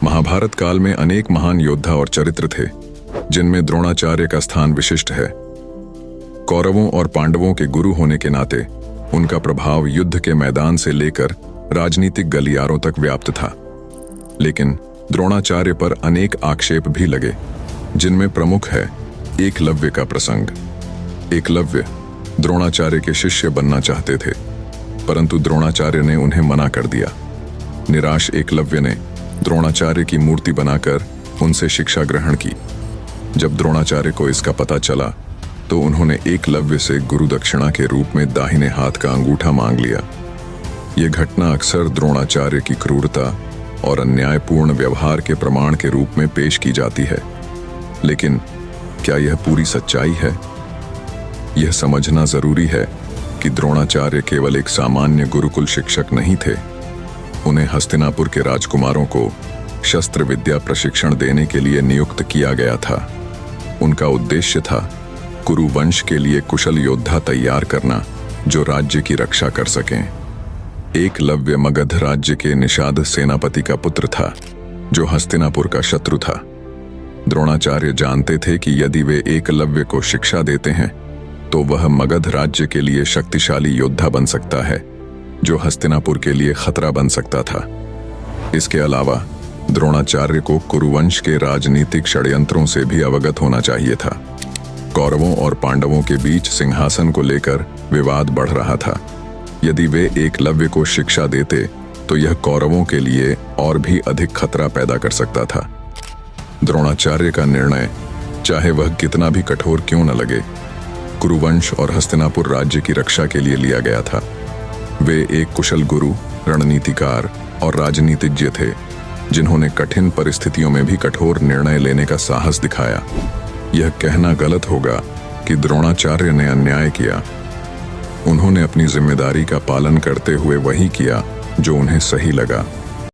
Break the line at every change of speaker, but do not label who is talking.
महाभारत काल में अनेक महान योद्धा और चरित्र थे, जिनमें द्रोणाचार्य का स्थान विशिष्ट है। कौरवों और पांडवों के गुरु होने के नाते उनका प्रभाव युद्ध के मैदान से लेकर राजनीतिक गलियारों तक व्याप्त था। लेकिन द्रोणाचार्य पर अनेक आक्षेप भी लगे, जिनमें प्रमुख है एकलव्य का प्रसंग। एकलव्य द्रोणाचार्य के शिष्य बनना चाहते थे, परंतु द्रोणाचार्य ने उन्हें मना कर दिया। निराश एकलव्य ने द्रोणाचार्य की मूर्ति बनाकर उनसे शिक्षा ग्रहण की। जब द्रोणाचार्य को इसका पता चला तो उन्होंने एकलव्य से गुरु दक्षिणा के रूप में दाहिने हाथ का अंगूठा मांग लिया। यह घटना अक्सर द्रोणाचार्य की क्रूरता और अन्यायपूर्ण व्यवहार के प्रमाण के रूप में पेश की जाती है। लेकिन क्या यह पूरी सच्चाई है? यह समझना जरूरी है कि द्रोणाचार्य केवल एक सामान्य गुरुकुल शिक्षक नहीं थे। उन्हें हस्तिनापुर के राजकुमारों को शस्त्र विद्या प्रशिक्षण देने के लिए नियुक्त किया गया था। उनका उद्देश्य था कुरु वंश के लिए कुशल योद्धा तैयार करना, जो राज्य की रक्षा कर सकें। एकलव्य मगध राज्य के निषाद सेनापति का पुत्र था, जो हस्तिनापुर का शत्रु था। द्रोणाचार्य जानते थे कि यदि वे एकलव्य को शिक्षा देते हैं तो वह मगध राज्य के लिए शक्तिशाली योद्धा बन सकता है, जो हस्तिनापुर के लिए खतरा बन सकता था। इसके अलावा द्रोणाचार्य को कुरुवंश के राजनीतिक षड्यंत्रों से भी अवगत होना चाहिए था। कौरवों और पांडवों के बीच सिंहासन को लेकर विवाद बढ़ रहा था। यदि वे एकलव्य को शिक्षा देते तो यह कौरवों के लिए और भी अधिक खतरा पैदा कर सकता था। द्रोणाचार्य का निर्णय, चाहे वह कितना भी कठोर क्यों न लगे, कुरुवंश और हस्तिनापुर राज्य की रक्षा के लिए लिया गया था। वे एक कुशल गुरु, रणनीतिकार और राजनीतिज्ञ थे, जिन्होंने कठिन परिस्थितियों में भी कठोर निर्णय लेने का साहस दिखाया। यह कहना गलत होगा कि द्रोणाचार्य ने अन्याय किया। उन्होंने अपनी जिम्मेदारी का पालन करते हुए वही किया जो उन्हें सही लगा।